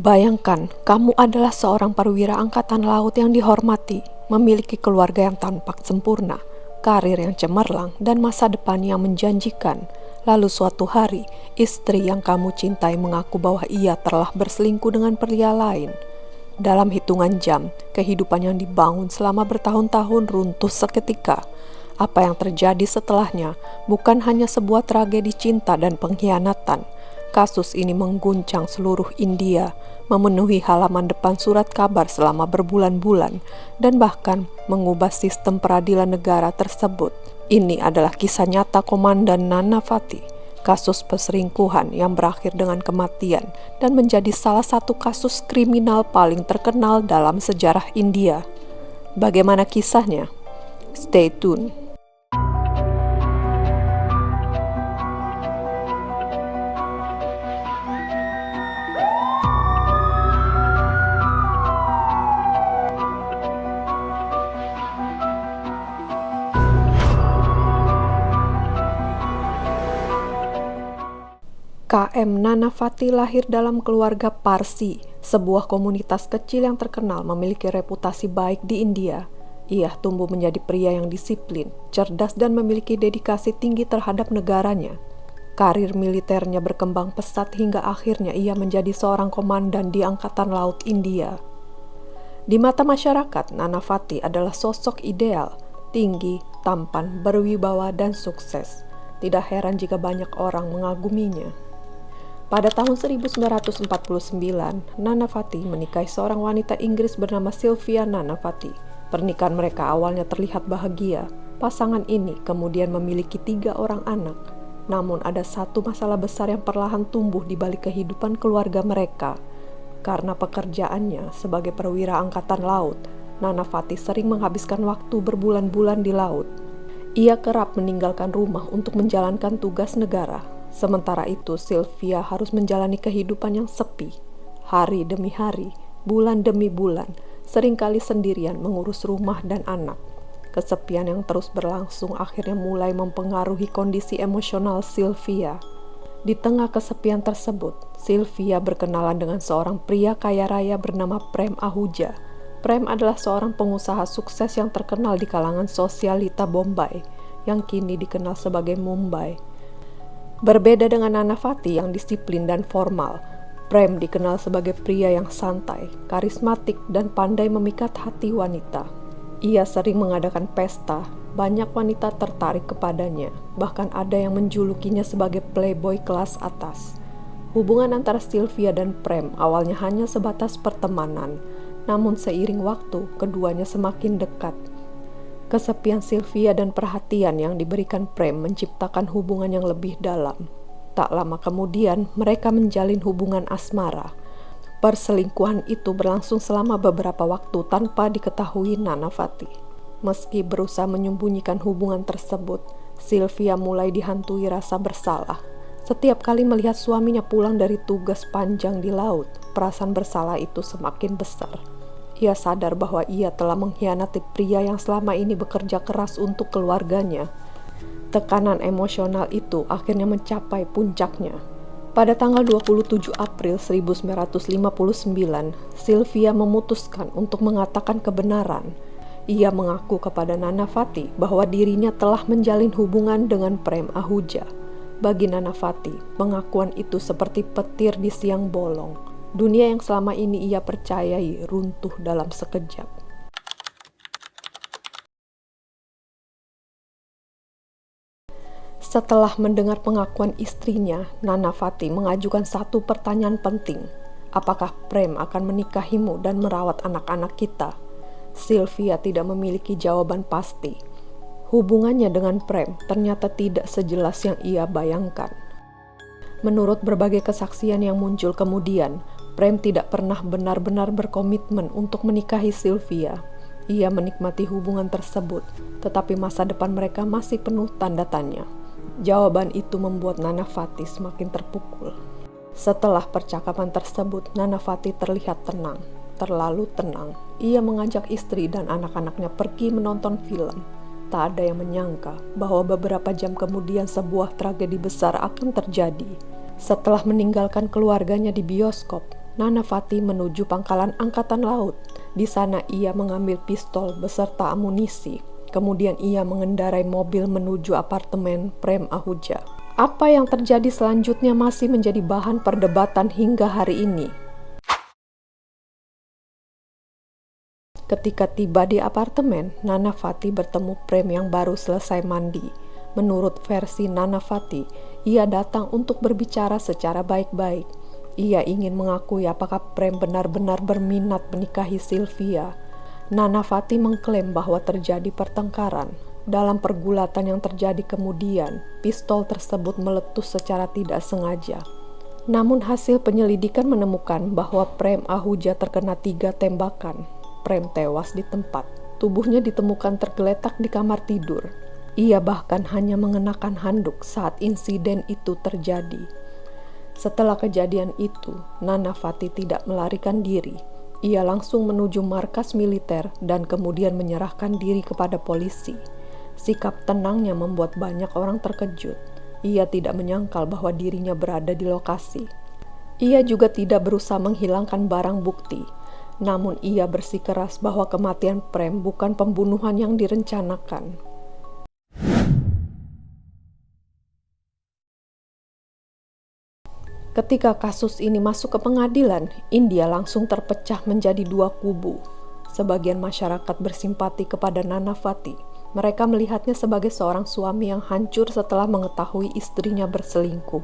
Bayangkan, kamu adalah seorang perwira angkatan laut yang dihormati, memiliki keluarga yang tampak sempurna, karir yang cemerlang, dan masa depan yang menjanjikan. Lalu suatu hari, istri yang kamu cintai mengaku bahwa ia telah berselingkuh dengan pria lain. Dalam hitungan jam, kehidupan yang dibangun selama bertahun-tahun runtuh seketika. Apa yang terjadi setelahnya bukan hanya sebuah tragedi cinta dan pengkhianatan. Kasus ini mengguncang seluruh India, memenuhi halaman depan surat kabar selama berbulan-bulan, dan bahkan mengubah sistem peradilan negara tersebut. Ini adalah kisah nyata Komandan Nanavati, kasus perselingkuhan yang berakhir dengan kematian dan menjadi salah satu kasus kriminal paling terkenal dalam sejarah India. Bagaimana kisahnya? Stay tune. KM Nanavati lahir dalam keluarga Parsi, sebuah komunitas kecil yang terkenal memiliki reputasi baik di India. Ia tumbuh menjadi pria yang disiplin, cerdas, dan memiliki dedikasi tinggi terhadap negaranya. Karir militernya berkembang pesat hingga akhirnya ia menjadi seorang komandan di Angkatan Laut India. Di mata masyarakat, Nanavati adalah sosok ideal, tinggi, tampan, berwibawa, dan sukses. Tidak heran jika banyak orang mengaguminya. Pada tahun 1949, Nanavati menikahi seorang wanita Inggris bernama Sylvia Nanavati. Pernikahan mereka awalnya terlihat bahagia. Pasangan ini kemudian memiliki 3 orang anak. Namun ada satu masalah besar yang perlahan tumbuh di balik kehidupan keluarga mereka. Karena pekerjaannya sebagai perwira angkatan laut, Nanavati sering menghabiskan waktu berbulan-bulan di laut. Ia kerap meninggalkan rumah untuk menjalankan tugas negara. Sementara itu, Sylvia harus menjalani kehidupan yang sepi. Hari demi hari, bulan demi bulan, seringkali sendirian mengurus rumah dan anak. Kesepian yang terus berlangsung akhirnya mulai mempengaruhi kondisi emosional Sylvia. Di tengah kesepian tersebut, Sylvia berkenalan dengan seorang pria kaya raya bernama Prem Ahuja. Prem adalah seorang pengusaha sukses yang terkenal di kalangan sosialita Bombay, yang kini dikenal sebagai Mumbai. Berbeda dengan Nanavati yang disiplin dan formal, Prem dikenal sebagai pria yang santai, karismatik, dan pandai memikat hati wanita. Ia sering mengadakan pesta, banyak wanita tertarik kepadanya, bahkan ada yang menjulukinya sebagai playboy kelas atas. Hubungan antara Sylvia dan Prem awalnya hanya sebatas pertemanan, namun seiring waktu, keduanya semakin dekat. Kesepian Sylvia dan perhatian yang diberikan Prem menciptakan hubungan yang lebih dalam. Tak lama kemudian, mereka menjalin hubungan asmara. Perselingkuhan itu berlangsung selama beberapa waktu tanpa diketahui Nanavati. Meski berusaha menyembunyikan hubungan tersebut, Sylvia mulai dihantui rasa bersalah. Setiap kali melihat suaminya pulang dari tugas panjang di laut, perasaan bersalah itu semakin besar. Ia sadar bahwa ia telah mengkhianati pria yang selama ini bekerja keras untuk keluarganya. Tekanan emosional itu akhirnya mencapai puncaknya. Pada tanggal 27 April 1959, Sylvia memutuskan untuk mengatakan kebenaran. Ia mengaku kepada Nanavati bahwa dirinya telah menjalin hubungan dengan Prem Ahuja. Bagi Nanavati, pengakuan itu seperti petir di siang bolong. Dunia yang selama ini ia percayai runtuh dalam sekejap. Setelah mendengar pengakuan istrinya, Nanavati mengajukan satu pertanyaan penting. Apakah Prem akan menikahimu dan merawat anak-anak kita? Sylvia tidak memiliki jawaban pasti. Hubungannya dengan Prem ternyata tidak sejelas yang ia bayangkan. Menurut berbagai kesaksian yang muncul kemudian, Prem tidak pernah benar-benar berkomitmen untuk menikahi Sylvia. Ia menikmati hubungan tersebut, tetapi masa depan mereka masih penuh tanda tanya. Jawaban itu membuat Nanavati semakin terpukul. Setelah percakapan tersebut, Nanavati terlihat tenang, terlalu tenang. Ia mengajak istri dan anak-anaknya pergi menonton film. Tak ada yang menyangka bahwa beberapa jam kemudian sebuah tragedi besar akan terjadi. Setelah meninggalkan keluarganya di bioskop, Nana Fatty menuju pangkalan angkatan laut. Di sana ia mengambil pistol beserta amunisi. Kemudian ia mengendarai mobil menuju apartemen Prem Ahuja. Apa yang terjadi selanjutnya masih menjadi bahan perdebatan hingga hari ini. Ketika tiba di apartemen, Nana Fatty bertemu Prem yang baru selesai mandi. Menurut versi Nana Fatty, ia datang untuk berbicara secara baik-baik. Ia ingin mengakui apakah Prem benar-benar berminat menikahi Sylvia. Nana Fatty mengklaim bahwa terjadi pertengkaran. Dalam pergulatan yang terjadi kemudian, pistol tersebut meletus secara tidak sengaja. Namun hasil penyelidikan menemukan bahwa Prem Ahuja terkena 3 tembakan. Prem tewas di tempat. Tubuhnya ditemukan tergeletak di kamar tidur. Ia bahkan hanya mengenakan handuk saat insiden itu terjadi. Setelah kejadian itu, Nana Fatty tidak melarikan diri. Ia langsung menuju markas militer dan kemudian menyerahkan diri kepada polisi. Sikap tenangnya membuat banyak orang terkejut. Ia tidak menyangkal bahwa dirinya berada di lokasi. Ia juga tidak berusaha menghilangkan barang bukti. Namun ia bersikeras bahwa kematian Prem bukan pembunuhan yang direncanakan. Ketika kasus ini masuk ke pengadilan, India langsung terpecah menjadi 2 kubu. Sebagian masyarakat bersimpati kepada Nana Fatty. Mereka melihatnya sebagai seorang suami yang hancur setelah mengetahui istrinya berselingkuh.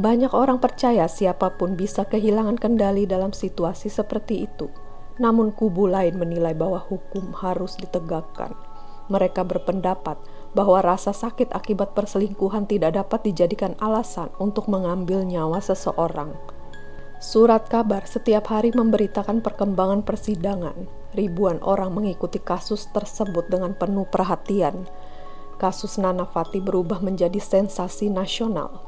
Banyak orang percaya siapapun bisa kehilangan kendali dalam situasi seperti itu. Namun kubu lain menilai bahwa hukum harus ditegakkan. Mereka berpendapat bahwa rasa sakit akibat perselingkuhan tidak dapat dijadikan alasan untuk mengambil nyawa seseorang. Surat kabar setiap hari memberitakan perkembangan persidangan. Ribuan orang mengikuti kasus tersebut dengan penuh perhatian. Kasus Nana Fatty berubah menjadi sensasi nasional.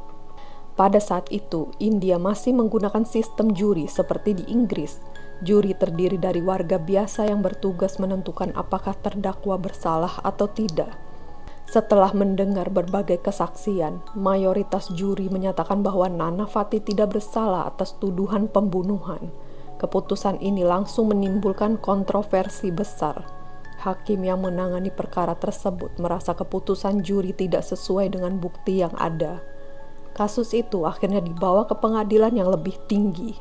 Pada saat itu, India masih menggunakan sistem juri seperti di Inggris. Juri terdiri dari warga biasa yang bertugas menentukan apakah terdakwa bersalah atau tidak. Setelah mendengar berbagai kesaksian, mayoritas juri menyatakan bahwa Nana Fatty tidak bersalah atas tuduhan pembunuhan. Keputusan ini langsung menimbulkan kontroversi besar. Hakim yang menangani perkara tersebut merasa keputusan juri tidak sesuai dengan bukti yang ada. Kasus itu akhirnya dibawa ke pengadilan yang lebih tinggi.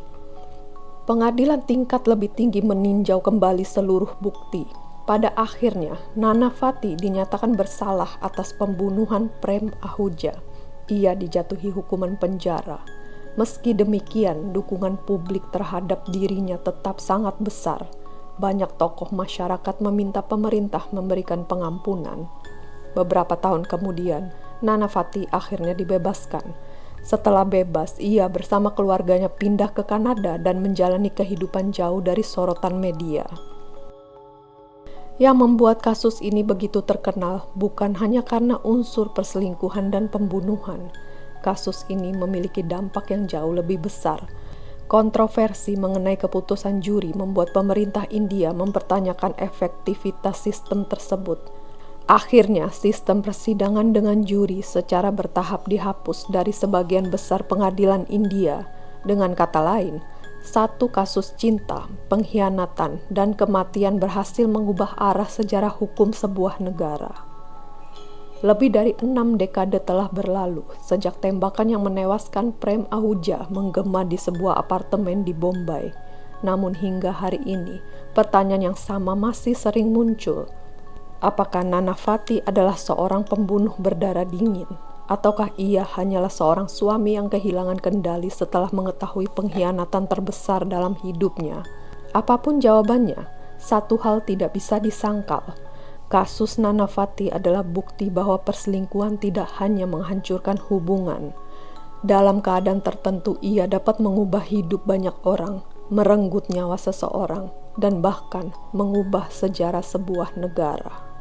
Pengadilan tingkat lebih tinggi meninjau kembali seluruh bukti. Pada akhirnya, Nana Fatty dinyatakan bersalah atas pembunuhan Prem Ahuja. Ia dijatuhi hukuman penjara. Meski demikian, dukungan publik terhadap dirinya tetap sangat besar. Banyak tokoh masyarakat meminta pemerintah memberikan pengampunan. Beberapa tahun kemudian, Nana Fatty akhirnya dibebaskan. Setelah bebas, ia bersama keluarganya pindah ke Kanada dan menjalani kehidupan jauh dari sorotan media. Yang membuat kasus ini begitu terkenal bukan hanya karena unsur perselingkuhan dan pembunuhan. Kasus ini memiliki dampak yang jauh lebih besar. Kontroversi mengenai keputusan juri membuat pemerintah India mempertanyakan efektivitas sistem tersebut. Akhirnya, sistem persidangan dengan juri secara bertahap dihapus dari sebagian besar pengadilan India. Dengan kata lain, satu kasus cinta, pengkhianatan, dan kematian berhasil mengubah arah sejarah hukum sebuah negara. Lebih dari 6 dekade telah berlalu sejak tembakan yang menewaskan Prem Ahuja menggema di sebuah apartemen di Bombay. Namun hingga hari ini, pertanyaan yang sama masih sering muncul. Apakah Nana Fatty adalah seorang pembunuh berdarah dingin? Ataukah ia hanyalah seorang suami yang kehilangan kendali setelah mengetahui pengkhianatan terbesar dalam hidupnya? Apapun jawabannya, satu hal tidak bisa disangkal. Kasus Nana Fatty adalah bukti bahwa perselingkuhan tidak hanya menghancurkan hubungan. Dalam keadaan tertentu, ia dapat mengubah hidup banyak orang, merenggut nyawa seseorang, dan bahkan mengubah sejarah sebuah negara.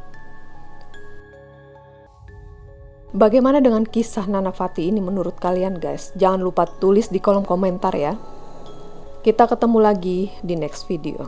Bagaimana dengan kisah Nana Fatty ini menurut kalian guys? Jangan lupa tulis di kolom komentar ya. Kita ketemu lagi di next video.